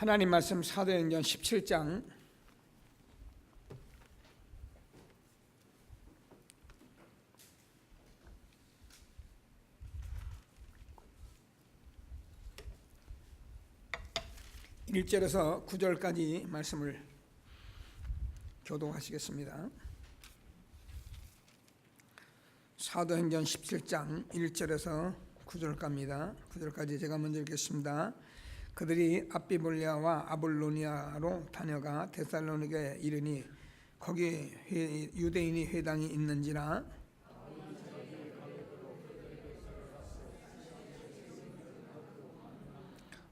하나님 말씀 사도행전 17장 1절에서 9절까지 말씀을 교독하시겠습니다. 사도행전 17장 1절에서 9절까지입니다. 9절까지 제가 먼저 읽겠습니다. 그들이 앞비볼리아와 아볼로니아로 다녀가 데살로니가에 이르니 거기 유대인이 회당이 있는지라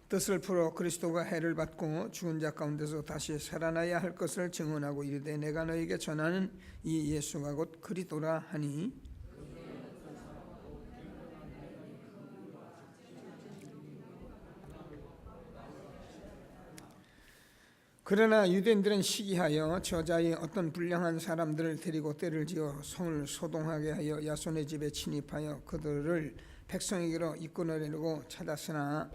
뜻을 풀어 그리스도가 해를 받고 죽은 자 가운데서 다시 살아나야 할 것을 증언하고 이르되 내가 너에게 전하는 이 예수가 곧 그리스도라 하니 그러나 유대인들은 시기하여 저자의 어떤 불량한 사람들을 데리고 때를 지어 성을 소동하게 하여 야손의 집에 침입하여 그들을 백성에게로 이끌어내려고 찾았으나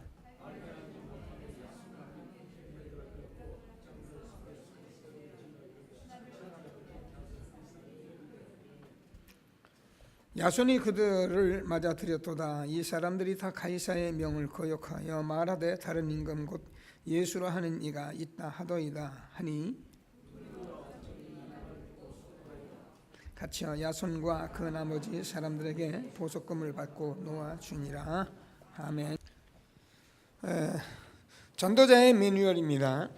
야손이 그들을 맞아들였도다. 이 사람들이 다 가이사의 명을 거역하여 말하되 다른 임금 곧 예수라 하는 이가 있다 하더이다 하니 같이여 야손과 그 나머지 사람들에게 보석금을 받고 놓아주니라. 아멘. 전도자의 매뉴얼입니다.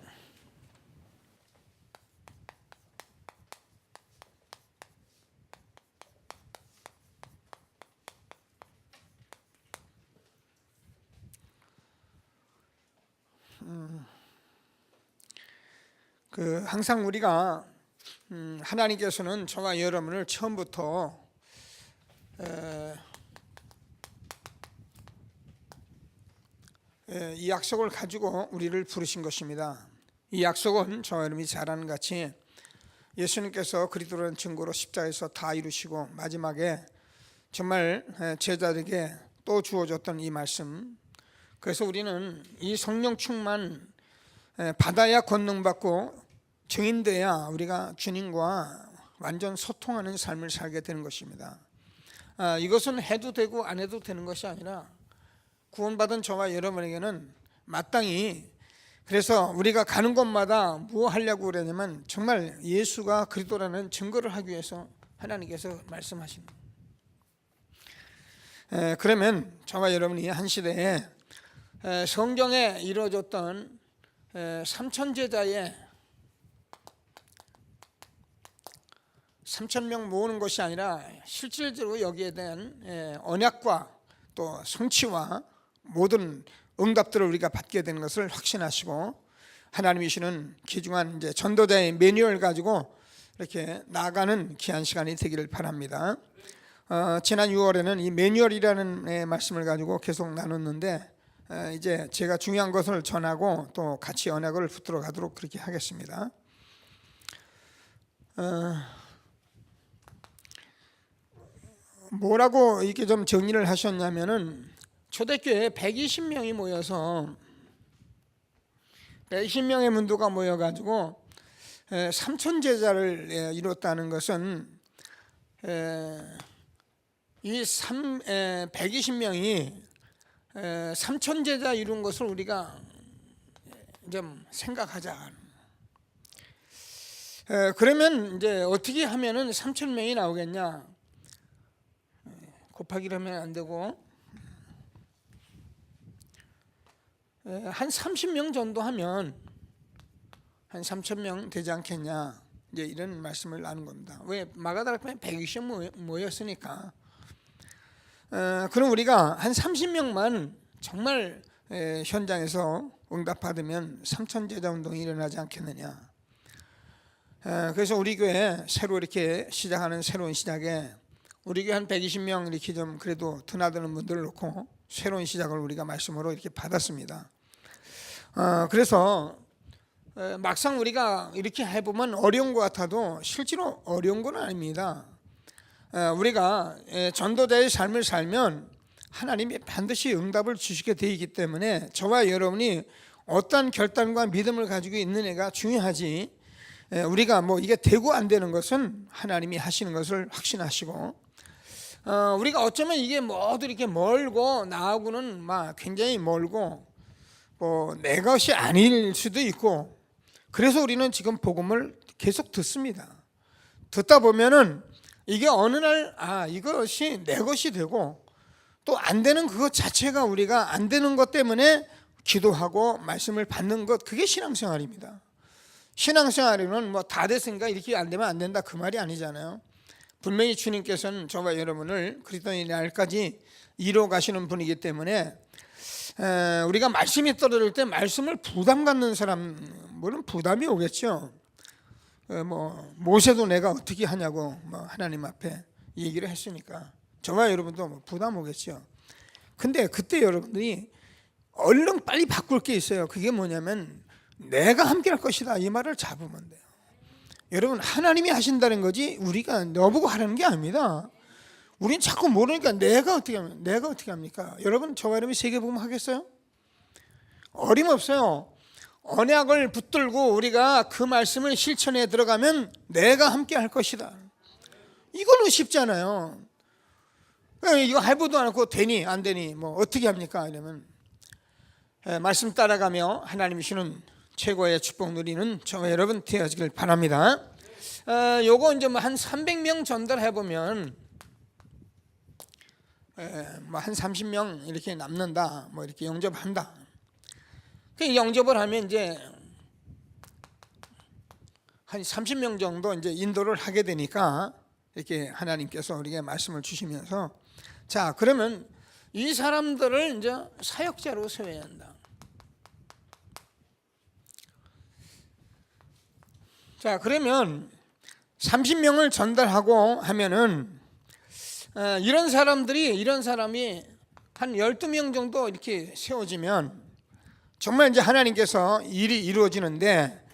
항상 우리가 하나님께서는 저와 여러분을 처음부터 이 약속을 가지고 우리를 부르신 것입니다. 이 약속은 저와 여러분이 잘 아는 같이 예수님께서 그리스도라는 증거로 십자가에서 다 이루시고 마지막에 정말 제자들에게 또 주어졌던 이 말씀, 그래서 우리는 이 성령 충만 받아야 권능받고 증인돼야 우리가 주님과 완전 소통하는 삶을 살게 되는 것입니다. 이것은 해도 되고 안 해도 되는 것이 아니라 구원받은 저와 여러분에게는 마땅히, 그래서 우리가 가는 곳마다 뭐 하려고 그러냐면 정말 예수가 그리스도라는 증거를 하기 위해서 하나님께서 말씀하십니다. 그러면 저와 여러분이 한 시대에 성경에 이루어졌던 삼천제자의 3,000명 모으는 것이 아니라 실질적으로 여기에 대한 언약과 또 성취와 모든 응답들을 우리가 받게 되는 것을 확신하시고 하나님이 주시는 귀중한 이제 전도자의 매뉴얼 가지고 이렇게 나아가는 귀한 시간이 되기를 바랍니다. 지난 6월에는 이 매뉴얼이라는 말씀을 가지고 계속 나눴는데 이제 제가 중요한 것을 전하고 또 같이 언약을 붙들어 가도록 그렇게 하겠습니다. 뭐라고 이렇게 좀 정리를 하셨냐면은 초대교회에 120명이 모여서 120명의 문도가 모여가지고 3,000제자를 이뤘다는 것은 이 120명이 3,000제자 이룬 것을 우리가 좀 생각하자. 그러면 이제 어떻게 하면은 3,000명이 나오겠냐? 곱하기를 하면 안 되고 한 30명 정도 하면 한 3,000명 되지 않겠냐? 이제 이런 말씀을 나눈 겁니다. 왜? 마가다락방에 120 모였으니까. 그럼 우리가 한 30명만 정말 현장에서 응답받으면 3,000제자 운동이 일어나지 않겠느냐. 그래서 우리 교회 새로 이렇게 시작하는 새로운 시작에 우리 교회 한 120명 이렇게 좀 그래도 드나드는 분들을 놓고 새로운 시작을 우리가 말씀으로 이렇게 받았습니다. 그래서 막상 우리가 이렇게 해보면 어려운 것 같아도 실제로 어려운 건 아닙니다. 우리가 전도자의 삶을 살면 하나님이 반드시 응답을 주시게 되어 있기 때문에 저와 여러분이 어떠한 결단과 믿음을 가지고 있느냐가 중요하지, 우리가 뭐 이게 되고 안 되는 것은 하나님이 하시는 것을 확신하시고, 우리가 어쩌면 이게 모두 이렇게 멀고 나하고는 막 굉장히 멀고 뭐 내 것이 아닐 수도 있고, 그래서 우리는 지금 복음을 계속 듣습니다. 듣다 보면은 이게 어느 날 이것이 내 것이 되고, 또 안 되는 그것 자체가 우리가 안 되는 것 때문에 기도하고 말씀을 받는 것, 그게 신앙생활입니다. 신앙생활은 뭐 다 됐으니까 이렇게 안 되면 안 된다, 그 말이 아니잖아요. 분명히 주님께서는 저와 여러분을 그리스도인의 날까지 이루어 가시는 분이기 때문에, 우리가 말씀이 떨어질 때 말씀을 부담 갖는 사람은 부담이 오겠죠. 뭐 모세도 내가 어떻게 하냐고 뭐 하나님 앞에 얘기를 했으니까 저와 여러분도 뭐 부담 오겠죠. 근데 그때 여러분들이 얼른 빨리 바꿀 게 있어요. 그게 뭐냐면 내가 함께 할 것이다, 이 말을 잡으면 돼요. 여러분, 하나님이 하신다는 거지 우리가 너보고 하라는 게 아닙니다. 우린 자꾸 모르니까 내가 어떻게 합니까? 여러분, 저와 여러분이 세계복음 하겠어요? 어림없어요. 언약을 붙들고 우리가 그 말씀을 실천에 들어가면 내가 함께 할 것이다. 이거는 쉽잖아요. 이거 해보도 않고 되니 안 되니 뭐 어떻게 합니까? 이러면 말씀 따라가며 하나님이 주시는 최고의 축복 누리는 저와 여러분 되어지길 바랍니다. 요거 이제 뭐 한 300명 전달해 보면 뭐 한 30명 이렇게 남는다, 뭐 이렇게 영접한다. 그 영접을 하면 이제 한 30명 정도 이제 인도를 하게 되니까 이렇게 하나님께서 우리에게 말씀을 주시면서, 자, 그러면 이 사람들을 이제 사역자로 세워야 한다. 자, 그러면 30명을 전달하고 하면은 이런 사람이 한 12명 정도 이렇게 세워지면 정말 이제 하나님께서 일이 이루어지는데,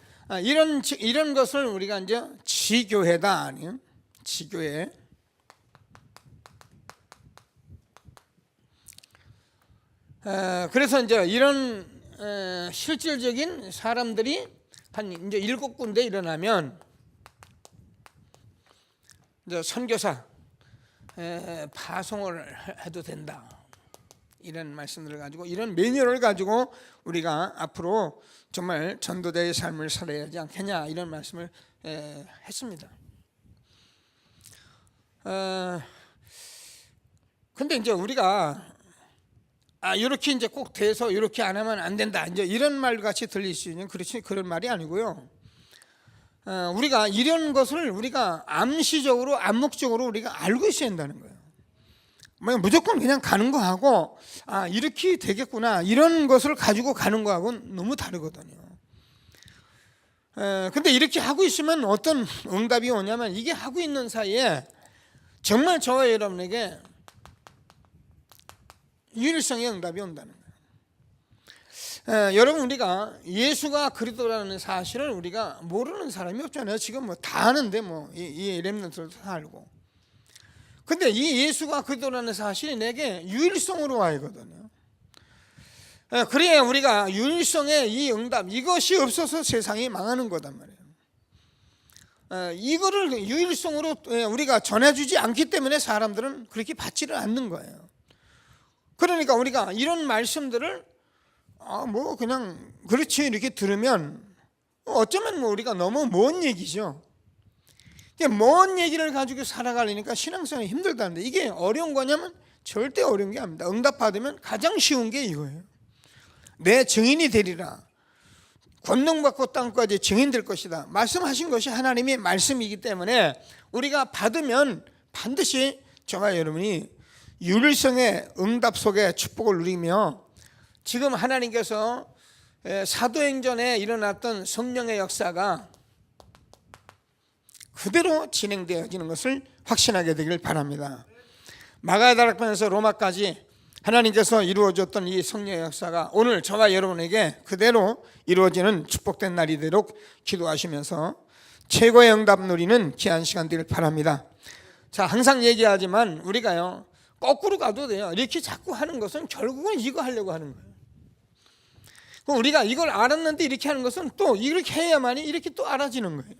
이런 것을 우리가 이제 지교회다, 아니요? 지교회. 그래서 이제 이런 실질적인 사람들이 한 이제 7군데 일어나면 이제 선교사 파송을 해도 된다, 이런 말씀들을 가지고, 이런 매뉴얼을 가지고 우리가 앞으로 정말 전도자의 삶을 살아야 하지 않겠냐, 이런 말씀을 했습니다. 근데 이제 우리가 이렇게 이제 꼭 돼서 이렇게 안 하면 안 된다, 이제 이런 말 같이 들릴 수 있는 그런 말이 아니고요. 우리가 이런 것을 우리가 암시적으로, 암묵적으로 우리가 알고 있어야 한다는 거예요. 무조건 그냥 가는 거하고 이렇게 되겠구나, 이런 것을 가지고 가는 거하고는 너무 다르거든요. 근데 이렇게 하고 있으면 어떤 응답이 오냐면, 이게 하고 있는 사이에 정말 저와 여러분에게 유일성의 응답이 온다는 거예요. 여러분, 우리가 예수가 그리스도라는 사실을 우리가 모르는 사람이 없잖아요. 지금 뭐 다 아는데 이 렘넌트도 다 알고. 근데 이 예수가 그리스도라는 사실이 내게 유일성으로 와 있거든요. 그래야 우리가 유일성의 이 응답, 이것이 없어서 세상이 망하는 거단 말이에요. 이거를 유일성으로 우리가 전해주지 않기 때문에 사람들은 그렇게 받지를 않는 거예요. 그러니까 우리가 이런 말씀들을 뭐 그냥 그렇지 이렇게 들으면 어쩌면 우리가 너무 먼 얘기죠. 먼 얘기를 가지고 살아가려니까 신앙생활이 힘들다는데, 이게 어려운 거냐면 절대 어려운 게 아닙니다. 응답받으면 가장 쉬운 게 이거예요. 내 증인이 되리라. 권능받고 땅까지 증인 될 것이다. 말씀하신 것이 하나님의 말씀이기 때문에 우리가 받으면 반드시 저와 여러분이 유일성의 응답 속에 축복을 누리며, 지금 하나님께서 사도행전에 일어났던 성령의 역사가 그대로 진행되어지는 것을 확신하게 되길 바랍니다. 마가다락방에서 로마까지 하나님께서 이루어졌던 이 성령의 역사가 오늘 저와 여러분에게 그대로 이루어지는 축복된 날이 되도록 기도하시면서 최고의 응답 누리는 귀한 시간 되길 바랍니다. 자, 항상 얘기하지만 우리가요, 거꾸로 가도 돼요. 이렇게 자꾸 하는 것은 결국은 이거 하려고 하는 거예요. 우리가 이걸 알았는데 이렇게 하는 것은 또 이렇게 해야만이 이렇게 또 알아지는 거예요.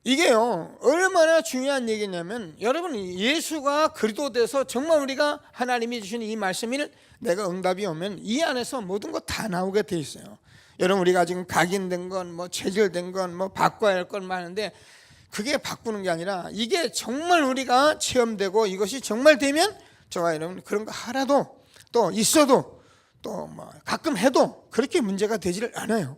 이게요 얼마나 중요한 얘기냐면, 여러분 예수가 그리스도 돼서 정말 우리가 하나님이 주신 이 말씀을 내가 응답이 오면 이 안에서 모든 거 다 나오게 돼 있어요. 여러분 우리가 지금 각인된 건 뭐 체질된 건 뭐 바꿔야 할 건 많은데, 그게 바꾸는 게 아니라 이게 정말 우리가 체험되고 이것이 정말 되면 저와 여러분 그런 거 하나도 또 있어도 또 뭐 가끔 해도 그렇게 문제가 되지를 않아요.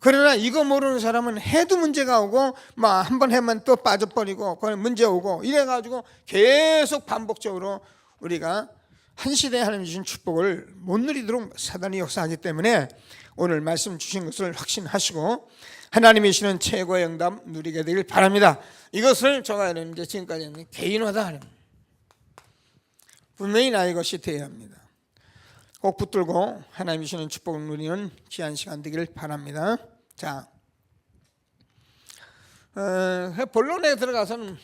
그러나 이거 모르는 사람은 해도 문제가 오고 막 한 번 해면 또 빠져버리고 그건 문제 오고 이래가지고 계속 반복적으로 우리가 한 시대에 하나님 주신 축복을 못 누리도록 사단이 역사하기 때문에 오늘 말씀 주신 것을 확신하시고 하나님이 주시는 최고의 응답 누리게 되길 바랍니다. 이것을 저가 여러분 이제 지금까지는 개인화다 하는, 분명히 나의 것이 되어야 합니다. 꼭 붙들고 하나님이 주시는 축복을 누리는 귀한 시간 되기를 바랍니다. 자, 본론에 들어가서는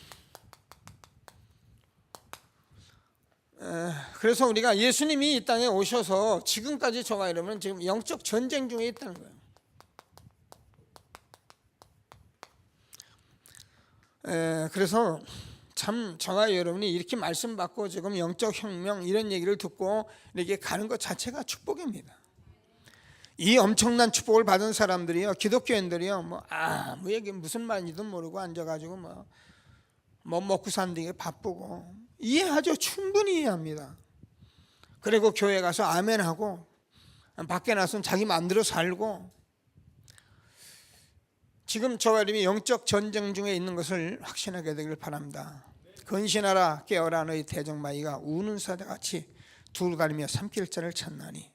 그래서 우리가 예수님이 이 땅에 오셔서 지금까지 저와 여러분은 지금 영적 전쟁 중에 있다는 거예요. 그래서 참 저와 여러분이 이렇게 말씀 받고 지금 영적 혁명 이런 얘기를 듣고 이렇게 가는 것 자체가 축복입니다. 이 엄청난 축복을 받은 사람들이요, 기독교인들이요, 이게 무슨 말인지도 모르고 앉아가지고 뭐 먹고 사는 바쁘고, 이해하죠. 충분히 이해합니다. 그리고 교회 가서 아멘하고 밖에 나서는 자기 마음대로 살고, 지금 저와 여러분이 영적 전쟁 중에 있는 것을 확신하게 되길 바랍니다. 근신하라 깨어라 너희 대적마귀가 우는 사자같이 두루 다니며 삼킬 자를 찾나니.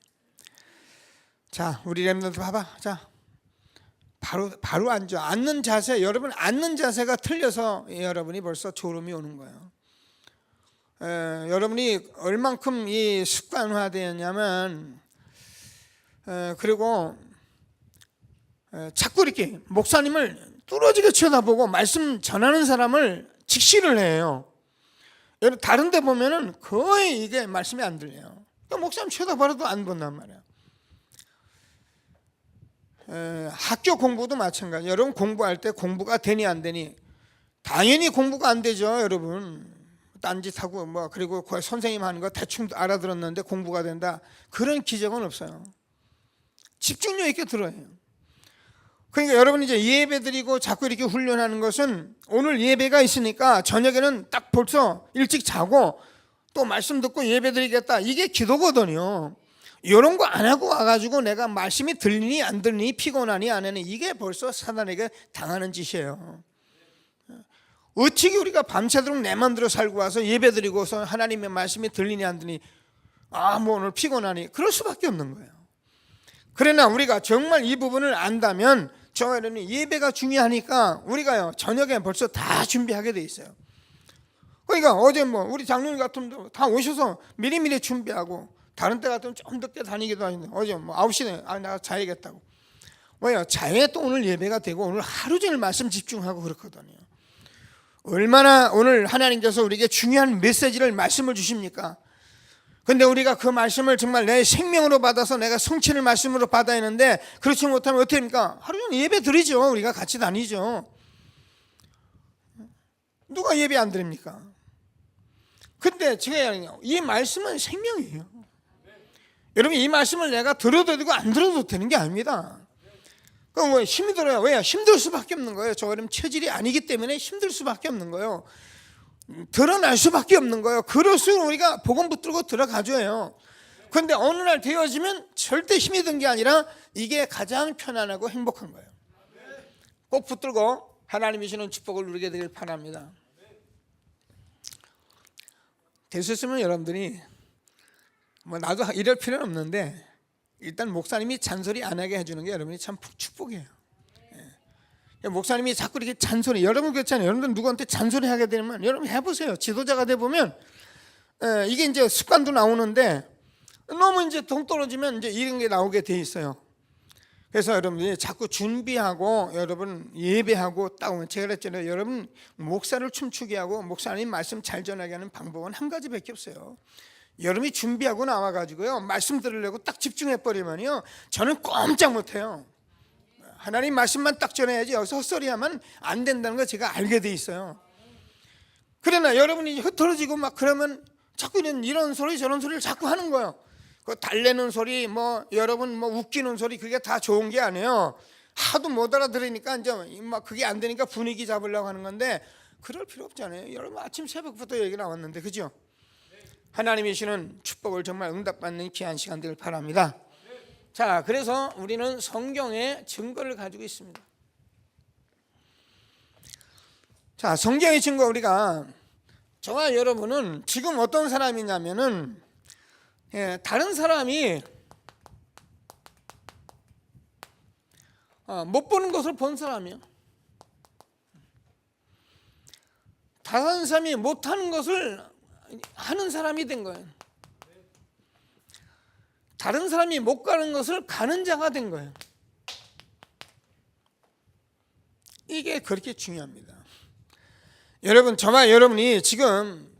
자, 우리 렘넌트 봐봐. 자, 바로 앉는 자세, 여러분 앉는 자세가 틀려서 여러분이 벌써 졸음이 오는 거예요. 여러분이 얼만큼 이 습관화되었냐면, 그리고 자꾸 이렇게 목사님을 뚫어지게 쳐다보고 말씀 전하는 사람을 직시를 해요. 여러분 다른 데 보면은 거의 이게 말씀이 안 들려요. 그러니까 목사님 쳐다봐도 안 본단 말이에요. 학교 공부도 마찬가지. 여러분 공부할 때 공부가 되니 안 되니, 당연히 공부가 안 되죠. 여러분 딴짓하고 그리고 선생님 하는 거 대충 알아들었는데 공부가 된다, 그런 기적은 없어요. 집중력 있게 들어야 해요. 그러니까 여러분 이제 예배 드리고 자꾸 이렇게 훈련하는 것은, 오늘 예배가 있으니까 저녁에는 딱 벌써 일찍 자고 또 말씀 듣고 예배 드리겠다, 이게 기도거든요. 이런 거 안 하고 와가지고 내가 말씀이 들리니 안 들리니, 피곤하니 안 하니, 이게 벌써 사단에게 당하는 짓이에요. 어떻게 우리가 밤새도록 내 맘대로 살고 와서 예배 드리고서 하나님의 말씀이 들리니 안 들리니, 오늘 피곤하니, 그럴 수밖에 없는 거예요. 그러나 우리가 정말 이 부분을 안다면, 저와 여러분이 예배가 중요하니까 우리가요 저녁에 벌써 다 준비하게 돼 있어요. 그러니까 어제 우리 장로님 같은 분도 다 오셔서 미리미리 준비하고, 다른 때 같으면 좀 늦게 다니기도 하는데 어제 9시에 나 자야겠다고. 자야 또 오늘 예배가 되고 오늘 하루 종일 말씀 집중하고 그렇거든요. 얼마나 오늘 하나님께서 우리에게 중요한 메시지를, 말씀을 주십니까? 근데 우리가 그 말씀을 정말 내 생명으로 받아서 내가 성취를 말씀으로 받아야 하는데, 그렇지 못하면 어떻게 합니까? 하루 종일 예배 드리죠. 우리가 같이 다니죠. 누가 예배 안 드립니까? 근데 제가 이 말씀은 생명이에요. 여러분 이 말씀을 내가 들어도 되고 안 들어도 되는 게 아닙니다. 그럼 왜 힘이 들어요? 왜요? 힘들 수밖에 없는 거예요. 저 여러분 체질이 아니기 때문에 힘들 수밖에 없는 거예요. 드러날 수밖에 없는 거예요. 그럴수록 우리가 복음 붙들고 들어가줘요. 그런데 어느 날 되어지면 절대 힘이 든 게 아니라 이게 가장 편안하고 행복한 거예요. 꼭 붙들고 하나님이 주시는 축복을 누리게 되길 바랍니다. 됐었으면 여러분들이 나도 이럴 필요는 없는데, 일단 목사님이 잔소리 안 하게 해주는 게 여러분이 참 축복이에요. 목사님이 자꾸 이렇게 잔소리, 여러분 그렇잖아요. 여러분들 누구한테 잔소리 하게 되면 여러분 해보세요. 지도자가 돼 보면 이게 이제 습관도 나오는데, 너무 이제 동떨어지면 이제 이런 게 나오게 돼 있어요. 그래서 여러분들이 자꾸 준비하고 여러분 예배하고 딱 오면, 제가 그랬잖아요. 여러분 목사를 춤추게 하고 목사님 말씀 잘 전하게 하는 방법은 한 가지밖에 없어요. 여러분이 준비하고 나와가지고요 말씀 들으려고 딱 집중해버리면요 저는 꼼짝 못해요. 하나님 말씀만 딱 전해야지 여기서 헛소리하면 안 된다는 거 제가 알게 돼 있어요. 그러나 여러분이 흩어지고 막 그러면 자꾸 이런 소리 저런 소리를 자꾸 하는 거예요. 그 달래는 소리 뭐 여러분 뭐 웃기는 소리 그게 다 좋은 게 아니에요. 하도 못 알아들으니까 이제 막 그게 안 되니까 분위기 잡으려고 하는 건데 그럴 필요 없잖아요. 여러분 아침 새벽부터 얘기 나왔는데 그죠? 하나님이 주시는 축복을 정말 응답받는 귀한 시간 되길 바랍니다. 자, 그래서 우리는 성경의 증거를 가지고 있습니다. 자, 성경의 증거 우리가 저와 여러분은 지금 어떤 사람이냐면은 다른 사람이 못 보는 것을 본 사람이에요. 다른 사람이 못하는 것을 하는 사람이 된 거예요. 다른 사람이 못 가는 것을 가는 자가 된 거예요. 이게 그렇게 중요합니다. 여러분, 저와 여러분이 지금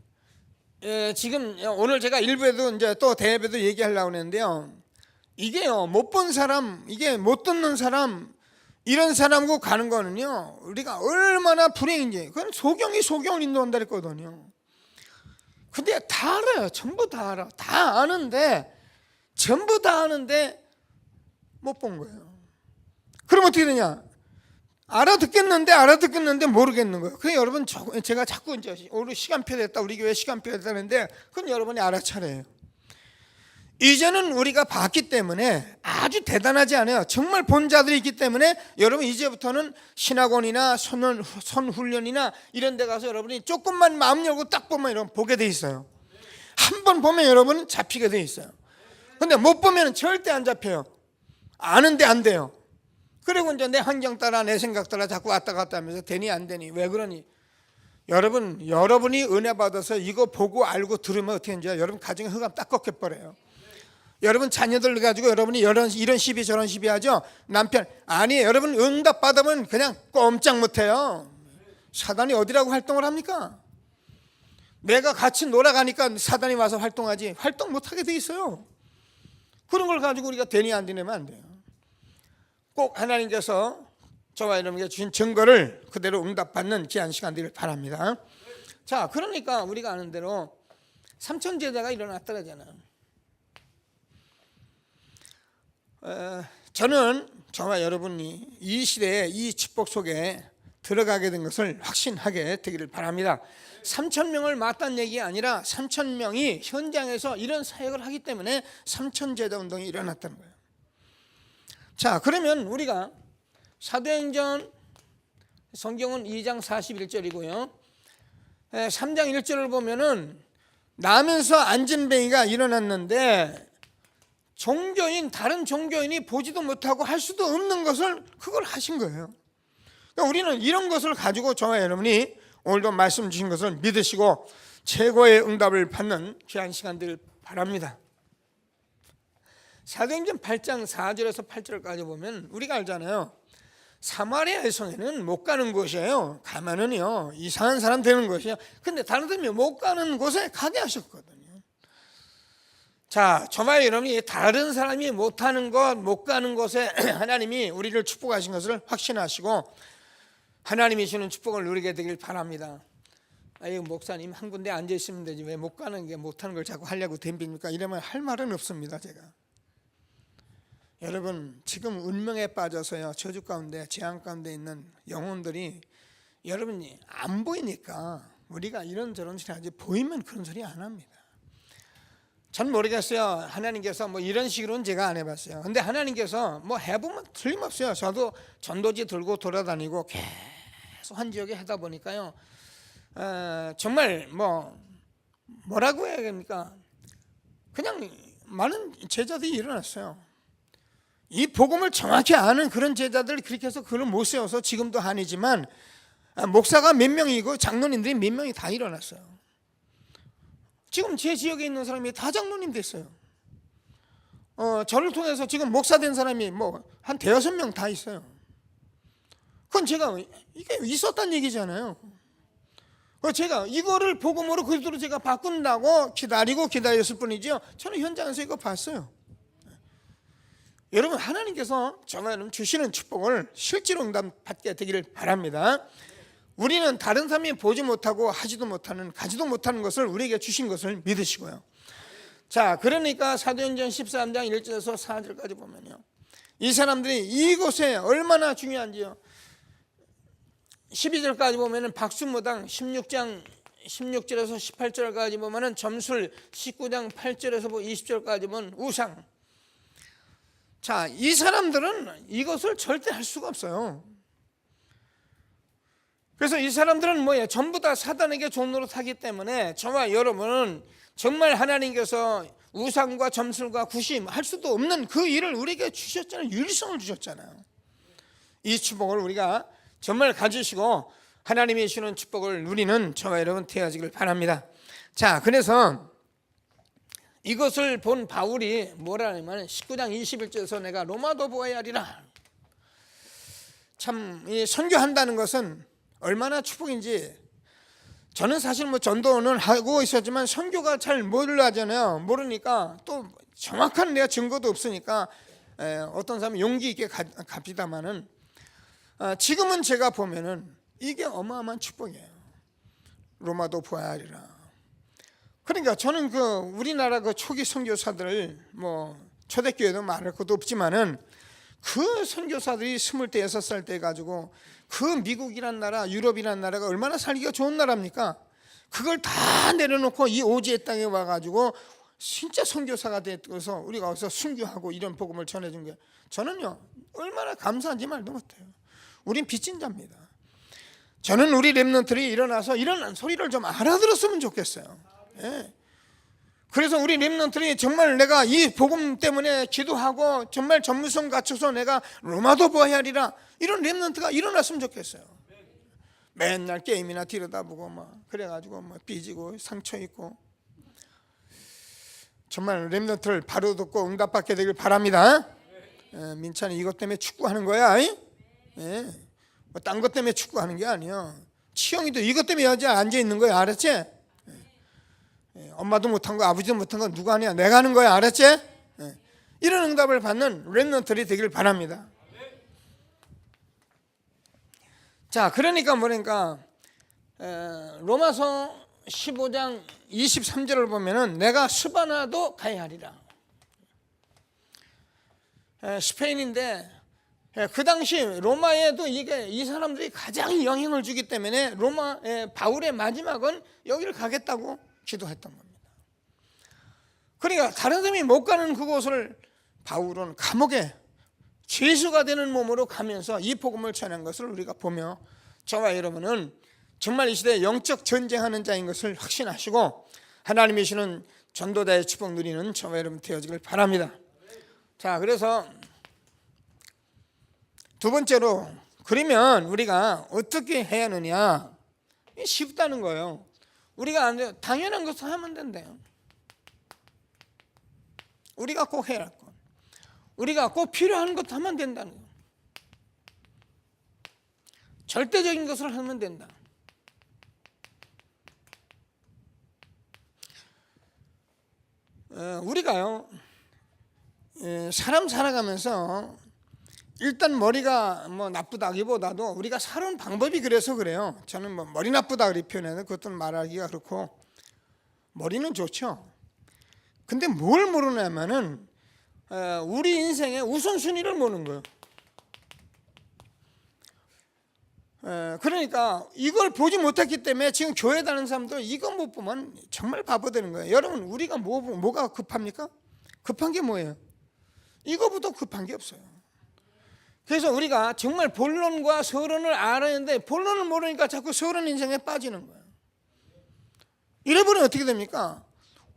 오늘 제가 일부에도 이제 또 대회에도 얘기하려고 했는데요. 이게요, 못 본 사람, 이게 못 듣는 사람, 이런 사람하고 가는 거는요, 우리가 얼마나 불행인지, 그건 소경을 인도한다 그랬거든요. 근데 다 알아요. 전부 다 알아. 다 아는데, 전부 다 아는데 못 본 거예요. 그럼 어떻게 되냐? 알아듣겠는데 모르겠는 거예요. 그래서 여러분, 제가 자꾸 이제 오늘 시간표 됐다, 우리 교회 시간표 됐다는데, 그건 여러분이 알아차려요. 이제는 우리가 봤기 때문에 아주 대단하지 않아요. 정말 본 자들이 있기 때문에 여러분 이제부터는 신학원이나 선훈련이나 이런 데 가서 여러분이 조금만 마음 열고 딱 보면 여러분 보게 돼 있어요. 한 번 보면 여러분은 잡히게 돼 있어요. 근데 못 보면 절대 안 잡혀요. 아는데 안 돼요. 그리고 이제 내 환경 따라 내 생각 따라 자꾸 왔다 갔다 하면서 되니 안 되니 왜 그러니? 여러분이 은혜 받아서 이거 보고 알고 들으면 어떻게 하는지 여러분 가정의 흑암 딱 꺾여버려요. 여러분 자녀들 가지고 여러분이 이런 시비 저런 시비 하죠. 남편 아니에요. 여러분 응답 받으면 그냥 꼼짝 못해요. 사단이 어디라고 활동을 합니까? 내가 같이 놀아가니까 사단이 와서 활동하지 활동 못하게 돼 있어요. 그런 걸 가지고 우리가 되니 안 되냐면 안 돼요. 꼭 하나님께서 저와 여러분에게 주신 증거를 그대로 응답받는 귀한 시간 되길 바랍니다. 자, 그러니까 우리가 아는 대로 삼천제자가 일어났다잖아요. 저는 저와 여러분이 이 시대에 이 축복 속에 들어가게 된 것을 확신하게 되기를 바랍니다. 3,000명을 맞다는 얘기가 아니라 3,000명이 현장에서 이런 사역을 하기 때문에 삼천제자 운동이 일어났다는 거예요. 자, 그러면 우리가 사도행전 성경은 2장 41절이고요 3장 1절을 보면은 나면서 안진뱅이가 일어났는데 다른 종교인이 보지도 못하고 할 수도 없는 것을 그걸 하신 거예요. 그러니까 우리는 이런 것을 가지고 저와 여러분이 오늘도 말씀 주신 것을 믿으시고 최고의 응답을 받는 귀한 시간 되길 바랍니다. 사도행전 8장 4절에서 8절까지 보면 우리가 알잖아요. 사마리아 성에는 못 가는 곳이에요. 가면은요 이상한 사람 되는 것이에요. 근데 다른 사람이 못 가는 곳에 가게 하셨거든요. 자, 저와 여러분이 다른 사람이 못하는 것, 못 가는 곳에 하나님이 우리를 축복하신 것을 확신하시고 하나님이 주는 축복을 누리게 되길 바랍니다. 아유, 목사님 한 군데 앉아 있으면 되지 왜 못 가는 게 못하는 걸 자꾸 하려고 덤빕니까? 이러면 할 말은 없습니다. 제가 여러분 지금 운명에 빠져서요 저주 가운데 재앙 가운데 있는 영혼들이 여러분이 안 보이니까 우리가 이런저런 소리 하지 보이면 그런 소리 안 합니다. 전 모르겠어요. 하나님께서 뭐 이런 식으로는 제가 안 해봤어요. 근데 하나님께서 뭐 해보면 틀림없어요. 저도 전도지 들고 돌아다니고 계속 한 지역에 하다 보니까요 정말 뭐라고 해야 됩니까? 그냥 많은 제자들이 일어났어요. 이 복음을 정확히 아는 그런 제자들 그렇게 해서 그걸 못 세워서 지금도 아니지만 목사가 몇 명이고 장로님들이 몇 명이 다 일어났어요. 지금 제 지역에 있는 사람이 다 장로님 됐어요. 저를 통해서 지금 목사 된 사람이 한 대여섯 명 다 있어요. 그건 제가 이게 있었단 얘기잖아요. 제가 이거를 복음으로 그리스도로 제가 바꾼다고 기다렸을 뿐이죠. 저는 현장에서 이거 봤어요. 여러분, 하나님께서 정말 주시는 축복을 실제로 응답받게 되기를 바랍니다. 우리는 다른 사람이 보지 못하고 하지도 못하는, 가지도 못하는 것을 우리에게 주신 것을 믿으시고요. 자, 그러니까 사도행전 13장 1절에서 4절까지 보면요, 이 사람들이 이곳에 얼마나 중요한지요. 12절까지 보면은 박수무당, 16장 16절에서 18절까지 보면은 점술, 19장 8절에서 20절까지 보면 우상. 자, 이 사람들은 이것을 절대 할 수가 없어요. 그래서 이 사람들은 뭐예요? 전부 다 사단에게 종노릇하기 때문에 저와 여러분은 정말 하나님께서 우상과 점술과 구심 할 수도 없는 그 일을 우리에게 주셨잖아요. 유일성을 주셨잖아요. 이 축복을 우리가 정말 가지시고 하나님이 주는 축복을 누리는 저와 여러분 되어지길 바랍니다. 자, 그래서 이것을 본 바울이 뭐라 하냐면 19장 21절에서 내가 로마도 보아야 하리라. 참, 이 선교한다는 것은 얼마나 축복인지. 저는 사실 전도는 하고 있었지만 선교가 잘 모르잖아요. 모르니까 또 정확한 내가 증거도 없으니까 어떤 사람은 용기 있게 갑니다마는 지금은 제가 보면은 이게 어마어마한 축복이에요. 로마도 보아야 하리라. 그러니까 저는 우리나라 초기 선교사들 초대교회도 말할 것도 없지만은 그 선교사들이 26살 때 가지고 그 미국이란 나라, 유럽이란 나라가 얼마나 살기가 좋은 나라입니까? 그걸 다 내려놓고 이 오지의 땅에 와가지고 진짜 선교사가 돼서 우리가 어디서 순교하고 이런 복음을 전해준 게 저는요 얼마나 감사한지 말도 못해요. 우린 빚진 자입니다. 저는 우리 렘넌트들이 일어나서 이런 소리를 좀 알아들었으면 좋겠어요. 예. 그래서 우리 렘넌트들이 정말 내가 이 복음 때문에 기도하고 정말 전무성 갖춰서 내가 로마도 보아야 하리라, 이런 렘넌트가 일어났으면 좋겠어요. 맨날 게임이나 들여다보고 그래가지고 삐지고 상처 있고, 정말 렘넌트를 바로 듣고 응답받게 되길 바랍니다. 민찬이 이것 때문에 축구하는 거야. 예. 딴 것 때문에 축구하는 게 아니야. 치영이도 이것 때문에 여기 앉아 있는 거야. 알았지? 엄마도 못한 거, 아버지도 못한 거 누가 하냐? 내가 하는 거야. 알았지? 이런 응답을 받는 렘넌트들이 되길 바랍니다. 자, 그러니까 로마서 15장 23절을 보면은 내가 스바나도 가야 하리라. 스페인인데 그 당시 로마에도 이 사람들이 가장 영향을 주기 때문에 바울의 마지막은 여기를 가겠다고 기도했던 겁니다. 그러니까 다른 사람이 못 가는 그곳을 바울은 감옥에 죄수가 되는 몸으로 가면서 이 복음을 전한 것을 우리가 보며 저와 여러분은 정말 이 시대에 영적 전쟁하는 자인 것을 확신하시고 하나님이 주시는 전도자의 축복 누리는 저와 여러분 되어지길 바랍니다. 자, 그래서 두 번째로, 그러면 우리가 어떻게 해야 하느냐? 쉽다는 거예요. 우리가 당연한 것을 하면 된대요. 우리가 꼭 해야 할 것, 우리가 꼭 필요한 것 하면 된다는 거예요. 절대적인 것을 하면 된다. 우리가요 사람 살아가면서 일단 머리가 나쁘다기보다도 우리가 살아온 방법이 그래서 그래요. 저는 머리 나쁘다 그렇게 표현해서 그것도 말하기가 그렇고, 머리는 좋죠. 근데 뭘 모르냐면은 우리 인생의 우선순위를 모르는 거예요. 그러니까 이걸 보지 못했기 때문에 지금 교회 다니는 사람들 이거 못 보면 정말 바보 되는 거예요. 여러분, 우리가 뭐가 급합니까? 급한 게 뭐예요? 이거보다 급한 게 없어요. 그래서 우리가 정말 본론과 서론을 알아야 하는데 본론을 모르니까 자꾸 서론 인생에 빠지는 거예요. 이래버리면 어떻게 됩니까?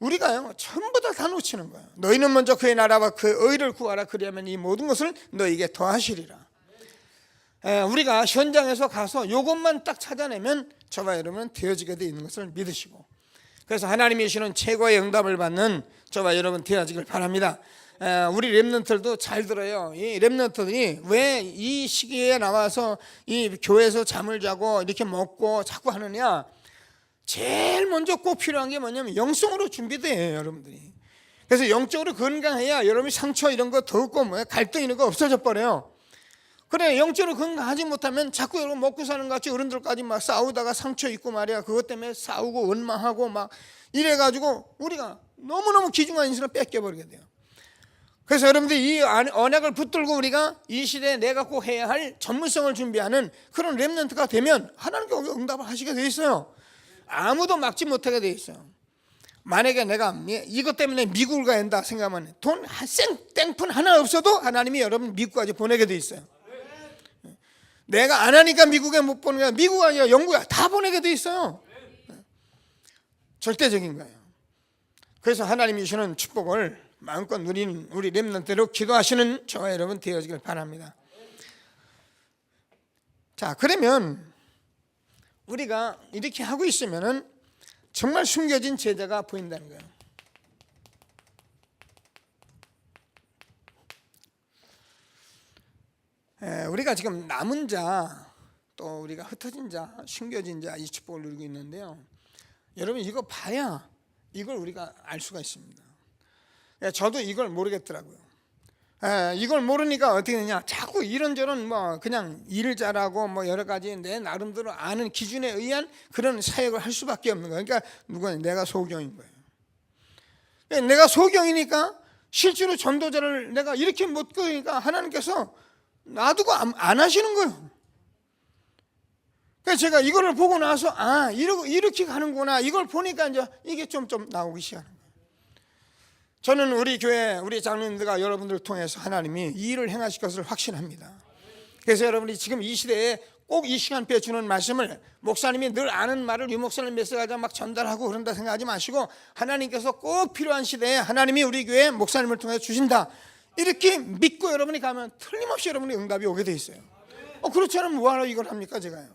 우리가요 전부 다 놓치는 거예요. 너희는 먼저 그의 나라와 그 의를 구하라, 그리하면 이 모든 것을 너희에게 더하시리라. 우리가 현장에서 가서 이것만 딱 찾아내면 저와 여러분은 되어지게 되어 있는 것을 믿으시고, 그래서 하나님이 주시는 최고의 응답을 받는 저와 여러분 되어지길 바랍니다. 우리 렘넌트들도 잘 들어요. 이 렘넌트들이 왜 이 시기에 나와서 이 교회에서 잠을 자고 이렇게 먹고 자꾸 하느냐? 제일 먼저 꼭 필요한 게 뭐냐면 영성으로 준비돼요, 여러분들이. 그래서 영적으로 건강해야 여러분이 상처 이런 거 더 없고 뭐 갈등 이런 거 없어져 버려요. 그래, 영적으로 건강하지 못하면 자꾸 여러분 먹고 사는 것 같이 어른들까지 막 싸우다가 상처 있고 말이야. 그것 때문에 싸우고 원망하고 막 이래가지고 우리가 너무너무 귀중한 인생을 뺏겨버리게 돼요. 그래서 여러분들 이 언약을 붙들고 우리가 이 시대에 내가 꼭 해야 할 전문성을 준비하는 그런 렘넌트가 되면 하나님께 응답을 하시게 돼 있어요. 아무도 막지 못하게 돼 있어요. 만약에 내가 이것 때문에 미국을 가야 한다 생각하면 돈 땡푼 하나 없어도 하나님이 여러분 미국까지 보내게 돼 있어요. 내가 안 하니까 미국에 못 보는 거야. 미국 아니야, 영국이야, 다 보내게 돼 있어요. 절대적인 거예요. 그래서 하나님이 주시는 축복을 마음껏 누리는 우리 렘넌트로 기도하시는 저와 여러분 되어지길 바랍니다. 자, 그러면 우리가 이렇게 하고 있으면은 정말 숨겨진 제자가 보인다는 거예요. 우리가 지금 남은 자, 또 우리가 흩어진 자, 숨겨진 자, 이 축복을 누리고 있는데요. 여러분 이거 봐야 이걸 우리가 알 수가 있습니다. 저도 이걸 모르겠더라고요. 이걸 모르니까 어떻게 되냐, 자꾸 이런저런 뭐 그냥 일을 잘하고 뭐 여러 가지 내 나름대로 아는 기준에 의한 그런 사역을 할 수밖에 없는 거예요. 그러니까 누구는 내가 소경인 거예요. 내가 소경이니까 실제로 전도자를 내가 이렇게 못 그러니까 하나님께서 놔두고 안 하시는 거예요. 그래서 제가 이거를 보고 나서 이렇게 가는구나, 이걸 보니까 이제 이게 좀 나오기 시작하는 거예요. 저는 우리 교회 우리 장로님들과 여러분들을 통해서 하나님이 이 일을 행하실 것을 확신합니다. 그래서 여러분이 지금 이 시대에 꼭 이 시간표에 주는 말씀을 목사님이 늘 아는 말을 유 목사님 메시지가 막 전달하고 그런다 생각하지 마시고, 하나님께서 꼭 필요한 시대에 하나님이 우리 교회 목사님을 통해 주신다, 이렇게 믿고 여러분이 가면 틀림없이 여러분이 응답이 오게 돼 있어요. 그렇지 않으면 뭐하러 이걸 합니까? 제가요,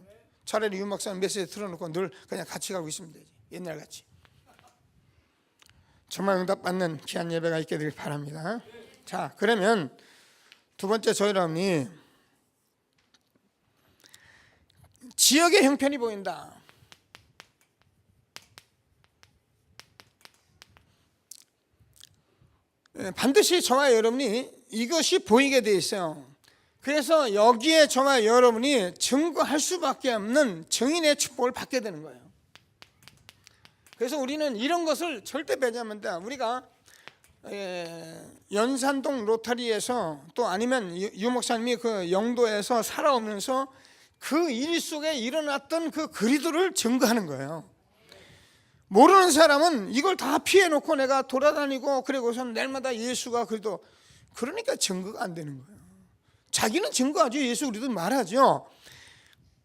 차라리 유 목사님 메시지 틀어놓고 늘 그냥 같이 가고 있으면 되지, 옛날같이. 정말 응답받는 귀한 예배가 있게 되길 바랍니다. 자, 그러면 두 번째 저희 여러분이 지역의 형편이 보인다. 반드시 저와 여러분이 이것이 보이게 돼 있어요. 그래서 여기에 저와 여러분이 증거할 수밖에 없는 증인의 축복을 받게 되는 거예요. 그래서 우리는 이런 것을 절대 배제하면 안 돼. 우리가 연산동 로타리에서 또 아니면 유 목사님이 그 영도에서 살아오면서 그 일 속에 일어났던 그 그리도를 증거하는 거예요. 모르는 사람은 이걸 다 피해놓고 내가 돌아다니고 그리고선 날마다 예수가 그래도, 그러니까 증거가 안 되는 거예요. 자기는 증거하죠. 예수 그리도 말하죠.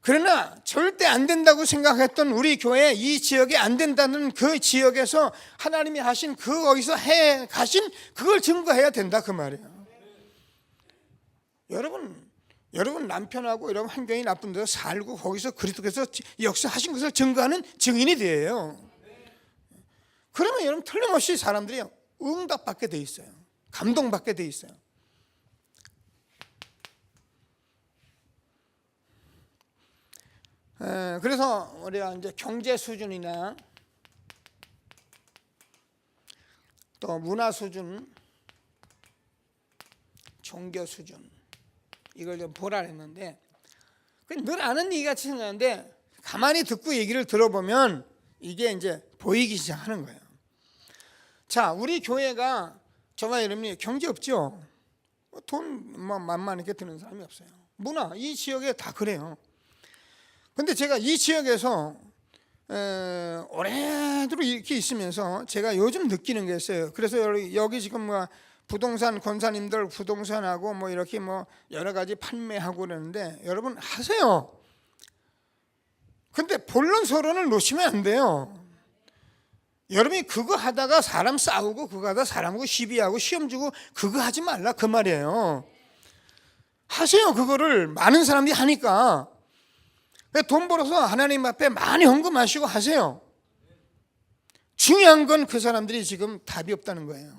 그러나 절대 안 된다고 생각했던 우리 교회, 이 지역에 안 된다는 그 지역에서 하나님이 하신 거기서 해 가신 그걸 증거해야 된다, 그 말이에요. 여러분 남편하고 여러분 환경이 나쁜 데서 살고 거기서 그리스도께서 역사하신 것을 증거하는 증인이 돼요. 그러면 여러분 틀림없이 사람들이 응답받게 돼 있어요. 감동받게 돼 있어요. 그래서 우리가 이제 경제 수준이나 또 문화 수준, 종교 수준, 이걸 좀 보라 했는데, 늘 아는 얘기 같이 생각하는데 가만히 듣고 얘기를 들어보면 이게 이제 보이기 시작하는 거예요. 자, 우리 교회가 저와 여러분이 경제 없죠. 돈 만만하게 드는 사람이 없어요. 문화, 이 지역에 다 그래요. 근데 제가 이 지역에서 오래도록 이렇게 있으면서 제가 요즘 느끼는 게 있어요. 그래서 여기 지금 뭐 부동산 권사님들 부동산하고 뭐 이렇게 뭐 여러 가지 판매하고 그러는데 여러분 하세요. 근데 본론 서론을 놓치면 안 돼요. 여러분이 그거 하다가 사람 싸우고 그거 하다가 사람하고 시비하고 시험 주고 그거 하지 말라, 그 말이에요. 하세요. 그거를 많은 사람들이 하니까. 돈 벌어서 하나님 앞에 많이 헌금하시고 하세요. 중요한 건 그 사람들이 지금 답이 없다는 거예요.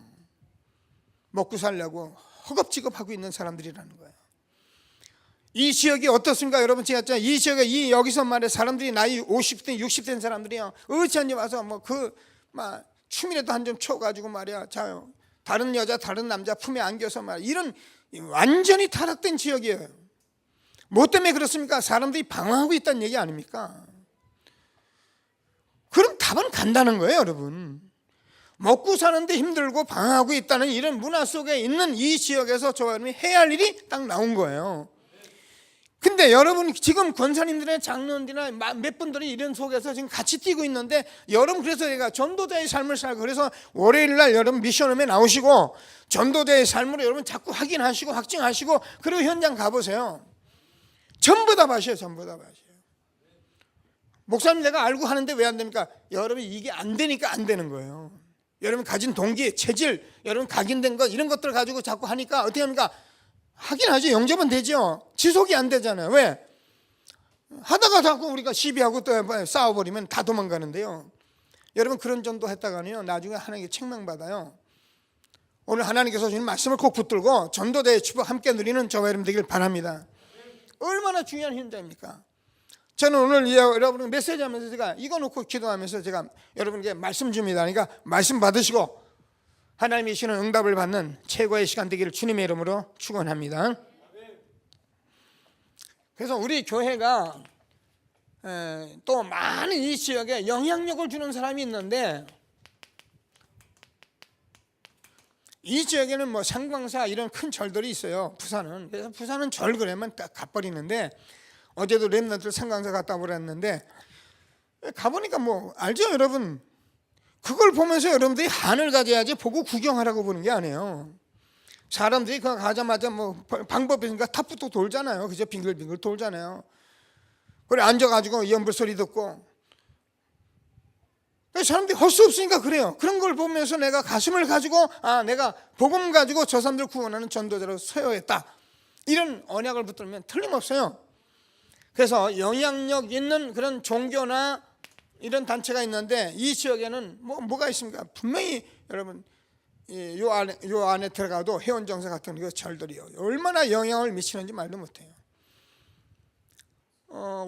먹고 살려고 허겁지겁 하고 있는 사람들이라는 거예요. 이 지역이 어떻습니까? 여러분 제가 이 지역에 여기서 말해 사람들이 나이 50대 60된 사람들이요 어찌한지 와서 뭐 막 춤이라도 한 점 춰가지고 말이야 자 다른 여자 다른 남자 품에 안겨서 말이야 이런 완전히 타락된 지역이에요. 뭐 때문에 그렇습니까? 사람들이 방황하고 있다는 얘기 아닙니까? 그럼 답은 간단한 거예요, 여러분. 먹고 사는데 힘들고 방황하고 있다는 이런 문화 속에 있는 이 지역에서 저와 여러분이 해야 할 일이 딱 나온 거예요. 근데 여러분 지금 권사님들의 장로들이나 몇 분들이 이런 속에서 지금 같이 뛰고 있는데 여러분 그래서 제가 전도자의 삶을 살고 그래서 월요일날 여러분 미션홈에 나오시고 전도자의 삶으로 여러분 자꾸 확인하시고 확증하시고 그리고 현장 가보세요. 전부 다 봐셔요. 전부 다 봐셔요. 목사님 내가 알고 하는데 왜 안 됩니까? 여러분 이게 안 되니까 안 되는 거예요. 여러분 가진 동기, 체질, 여러분 각인된 것 이런 것들 가지고 자꾸 하니까 어떻게 합니까? 하긴 하죠. 영접은 되죠. 지속이 안 되잖아요. 왜? 하다가 자꾸 우리가 시비하고 또 싸워버리면 다 도망가는데요. 여러분 그런 전도 했다가는요 나중에 하나님께 책망받아요. 오늘 하나님께서 주신 말씀을 꼭 붙들고 전도대의 축복 함께 누리는 저와 여러분 되길 바랍니다. 얼마나 중요한 현장입니까? 저는 오늘 여러분 메시지 하면서 제가 이거 놓고 기도하면서 제가 여러분께 말씀 줍니다. 그러니까 말씀 받으시고 하나님이 주시는 응답을 받는 최고의 시간 되기를 주님의 이름으로 축원합니다. 그래서 우리 교회가 또 많은 이 지역에 영향력을 주는 사람이 있는데 이 지역에는 뭐 상광사 이런 큰 절들이 있어요. 부산은. 그래서 부산은 절 그러면 딱 가버리는데 어제도 렘넌트 상광사 갔다 오랬는데 가보니까 뭐 알죠 여러분. 그걸 보면서 여러분들이 한을 가져야지 보고 구경하라고 보는 게 아니에요. 사람들이 그거 가자마자 뭐 방법이 있으니까 탑부터 돌잖아요. 그죠? 빙글빙글 돌잖아요. 그래 앉아가지고 연불 소리 듣고 사람들이 할 수 없으니까 그래요. 그런 걸 보면서 내가 가슴을 가지고 내가 복음 가지고 저 사람들 구원하는 전도자로 서야겠다. 이런 언약을 붙들면 틀림없어요. 그래서 영향력 있는 그런 종교나 이런 단체가 있는데 이 지역에는 뭐가 있습니까? 분명히 여러분 요 안에 들어가도 회원정서 같은 그 절들이요 얼마나 영향을 미치는지 말도 못해요.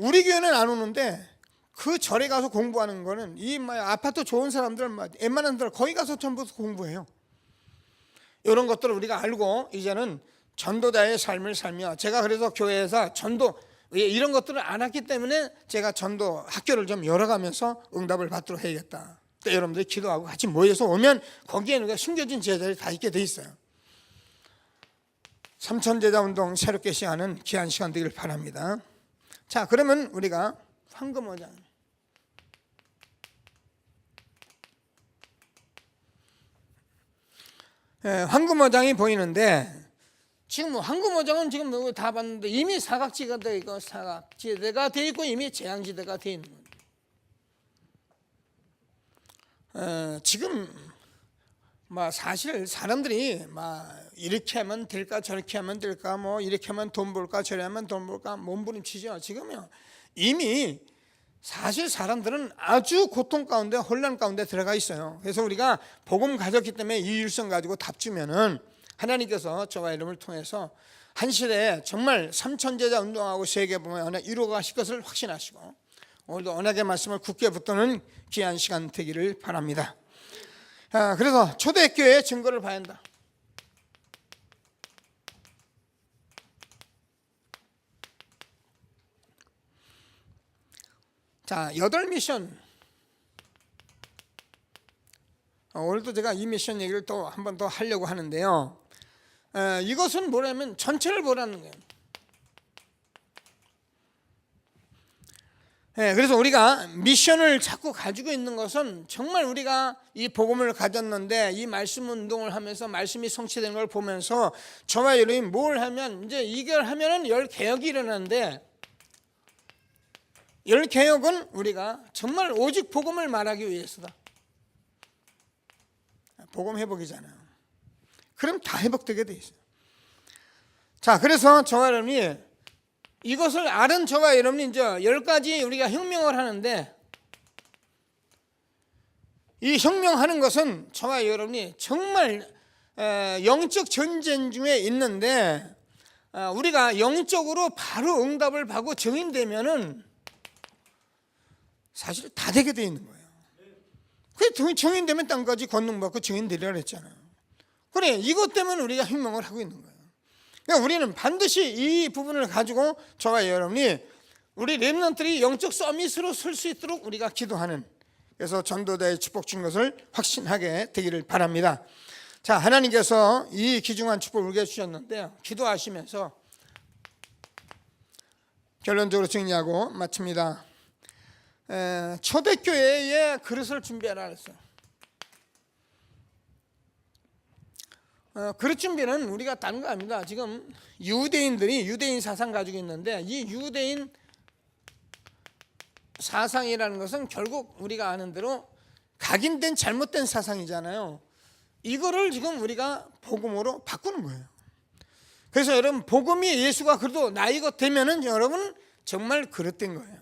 우리 교회는 안 오는데 그 절에 가서 공부하는 거는 이 아파트 좋은 사람들 웬만한 들 거기 가서 전부 공부해요. 이런 것들을 우리가 알고 이제는 전도자의 삶을 살며 제가 그래서 교회에서 전도 이런 것들을 안 했기 때문에 제가 전도 학교를 좀 열어가면서 응답을 받도록 해야겠다. 또 여러분들이 기도하고 같이 모여서 오면 거기에는 우리가 숨겨진 제자들이 다 있게 돼 있어요. 삼천제자운동 새롭게 시작하는 귀한 시간 되기를 바랍니다. 자, 그러면 우리가 황금어장 황금어장이 보이는데 지금 황금어장은 지금 다 봤는데 이미 사각지가 돼 있고 사각지대가 돼 있고 이미 재앙지대가 돼 있는 거예요. 지금 사실 사람들이 이렇게 하면 될까 저렇게 하면 될까 이렇게 하면 돈 벌까 저렇게 하면 돈 벌까 몸부림치죠. 지금요 이미 사실 사람들은 아주 고통 가운데 혼란 가운데 들어가 있어요. 그래서 우리가 복음 가졌기 때문에 이 율성 가지고 답 주면은 하나님께서 저와 이름을 통해서 한 시대에 정말 삼천제자 운동하고 세계복음의 언약 이루어가실 것을 확신하시고 오늘도 언약의 말씀을 굳게 붙드는 귀한 시간 되기를 바랍니다. 그래서 초대교회의 증거를 봐야 한다. 자, 8미션. 오늘도 제가 이 미션 얘기를 또 한 번 더 하려고 하는데요. 이것은 뭐냐면 전체를 보라는 거예요. 그래서 우리가 미션을 자꾸 가지고 있는 것은 정말 우리가 이 복음을 가졌는데 이 말씀 운동을 하면서 말씀이 성취되는 걸 보면서 저와 여러분이 뭘 하면 이제 이걸 하면은 열 개혁이 일어나는데 열 개혁은 우리가 정말 오직 복음을 말하기 위해서다. 복음 회복이잖아요. 그럼 다 회복되게 돼 있어요. 자, 그래서 저와 여러분이 이것을 아는 저와 여러분이 이제 10가지 우리가 혁명을 하는데 이 혁명하는 것은 저와 여러분이 정말 영적 전쟁 중에 있는데 우리가 영적으로 바로 응답을 받고 증인되면은 사실 다 되게 돼 있는 거예요. 그래 증인되면 땅까지 권능받고 증인되리라 그랬잖아요. 그래 이것 때문에 우리가 희망을 하고 있는 거예요. 그러니까 우리는 반드시 이 부분을 가지고 저와 여러분이 우리 렘넌트들이 영적 서밋으로 설 수 있도록 우리가 기도하는, 그래서 전도자의 축복 준 것을 확신하게 되기를 바랍니다. 자, 하나님께서 이 귀중한 축복을 우리에게 주셨는데요, 기도하시면서 결론적으로 정리하고 마칩니다. 초대교회의 그릇을 준비하라 그랬어요. 그릇 준비는 우리가 다른 거 아닙니다. 지금 유대인들이 유대인 사상 가지고 있는데, 이 유대인 사상이라는 것은 결국 우리가 아는 대로 각인된 잘못된 사상이잖아요. 이거를 지금 우리가 복음으로 바꾸는 거예요. 그래서 여러분, 복음이 예수가 그래도 나이가 되면은 여러분 정말 그릇된 거예요.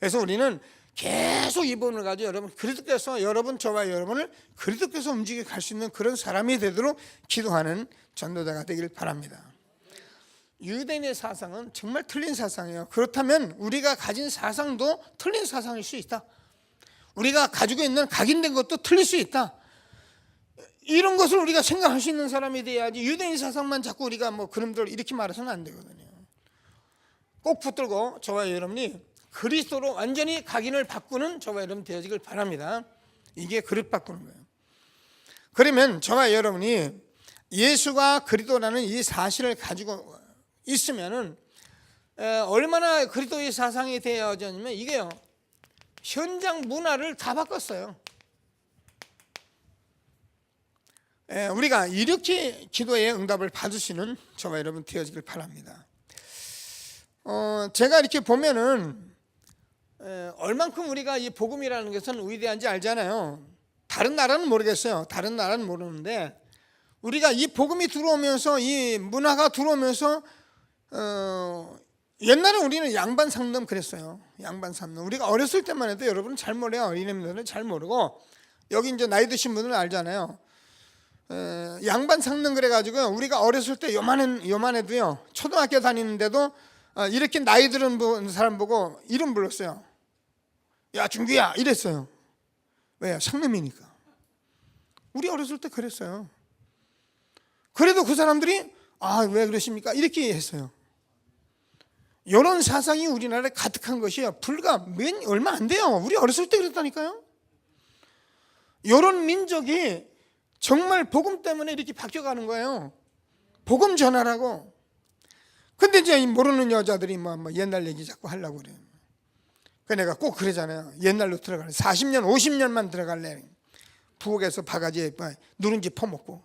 그래서 우리는 계속 이 부분을 가지고 여러분 그리스도께서 여러분, 저와 여러분을 그리스도께서 움직여 갈 수 있는 그런 사람이 되도록 기도하는 전도자가 되길 바랍니다. 유대인의 사상은 정말 틀린 사상이에요. 그렇다면 우리가 가진 사상도 틀린 사상일 수 있다. 우리가 가지고 있는 각인된 것도 틀릴 수 있다. 이런 것을 우리가 생각할 수 있는 사람이 돼야지, 유대인 사상만 자꾸 우리가 뭐 그놈들 이렇게 말해서는 안 되거든요. 꼭 붙들고 저와 여러분이 그리스도로 완전히 각인을 바꾸는 저와 여러분 되어지길 바랍니다. 이게 그릇 바꾸는 거예요. 그러면 저와 여러분이 예수가 그리스도라는 이 사실을 가지고 있으면은 얼마나 그리스도의 사상이 되어졌냐면, 이게요, 현장 문화를 다 바꿨어요. 우리가 이렇게 기도의 응답을 받으시는 저와 여러분 되어지길 바랍니다. 제가 이렇게 보면은 얼만큼 우리가 이 복음이라는 것은 위대한지 알잖아요. 다른 나라는 모르겠어요. 다른 나라는 모르는데, 우리가 이 복음이 들어오면서, 이 문화가 들어오면서 옛날에 우리는 양반 상담 그랬어요. 양반 상담. 우리가 어렸을 때만 해도 여러분은 잘 몰라요. 어린애들은 잘 모르고, 여기 이제 나이 드신 분들은 알잖아요. 양반 상담 그래가지고 우리가 어렸을 때 요만해도요, 초등학교 다니는데도 이렇게 나이 들은 사람 보고 이름 불렀어요. 야, 준규야, 이랬어요. 왜요? 상놈이니까. 우리 어렸을 때 그랬어요. 그래도 그 사람들이 왜 그러십니까? 이렇게 했어요. 이런 사상이 우리나라에 가득한 것이요, 불과 얼마 안 돼요. 우리 어렸을 때 그랬다니까요. 이런 민족이 정말 복음 때문에 이렇게 바뀌어가는 거예요. 복음 전하라고. 근데 이제 모르는 여자들이 뭐 옛날 얘기 자꾸 하려고 그래요. 그 내가 꼭 그러잖아요. 옛날로 들어갈래. 40년, 50년만 들어갈래. 부엌에서 바가지에 누룽지 퍼먹고,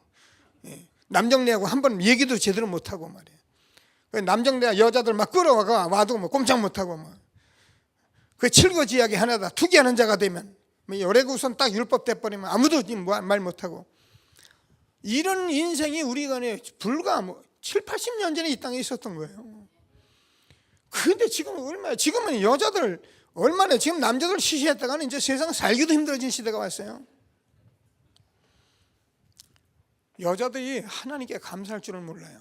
남정네하고 한 번 얘기도 제대로 못하고 말이에요. 남정네가 여자들 막 끌어와가 와도 뭐 꼼짝 못하고 뭐. 그 칠거지약이 하나다 투기하는 자가 되면, 열애구선 딱 율법 돼버리면 아무도 말 못하고, 이런 인생이 우리가 불과 7, 80년 전에 이 땅에 있었던 거예요. 근데 지금은 여자들 얼마나, 지금 남자들 시시했다가는 이제 세상 살기도 힘들어진 시대가 왔어요. 여자들이 하나님께 감사할 줄은 몰라요.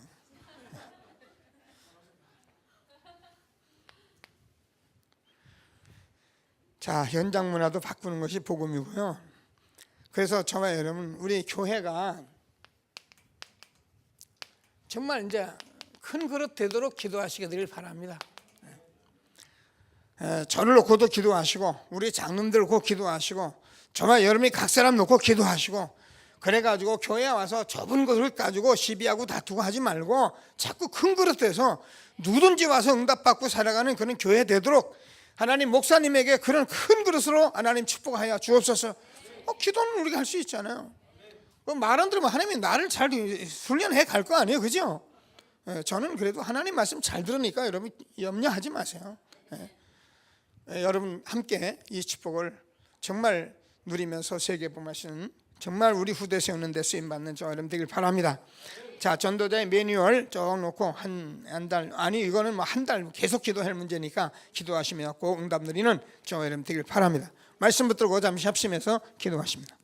자, 현장 문화도 바꾸는 것이 복음이고요. 그래서 저와 여러분, 우리 교회가 정말 이제 큰 그릇 되도록 기도하시게 되길 바랍니다. 저를 놓고도 기도하시고, 우리 장로님들 놓고 기도하시고, 저와 여러분이 각 사람 놓고 기도하시고, 그래가지고 교회에 와서 좁은 것을 가지고 시비하고 다투고 하지 말고 자꾸 큰 그릇 돼서 누구든지 와서 응답받고 살아가는 그런 교회 되도록 하나님, 목사님에게 그런 큰 그릇으로 하나님 축복하여 주옵소서. 기도는 우리가 할 수 있잖아요. 말 안 들으면 하나님이 나를 잘 훈련해 갈 거 아니에요, 그죠? 저는 그래도 하나님 말씀 잘 들으니까 여러분 염려하지 마세요. 여러분 함께 이 축복을 정말 누리면서 세계복음하시는, 정말 우리 후대 세우는 데 쓰임받는 저 여러분 되길 바랍니다. 자, 전도자의 매뉴얼 쭉 놓고 한 달, 이거는 한 달 계속 기도할 문제니까 기도하시며 꼭 응답 누리는 저 여러분 되길 바랍니다. 말씀 붙들고 잠시 합심해서 기도하십니다.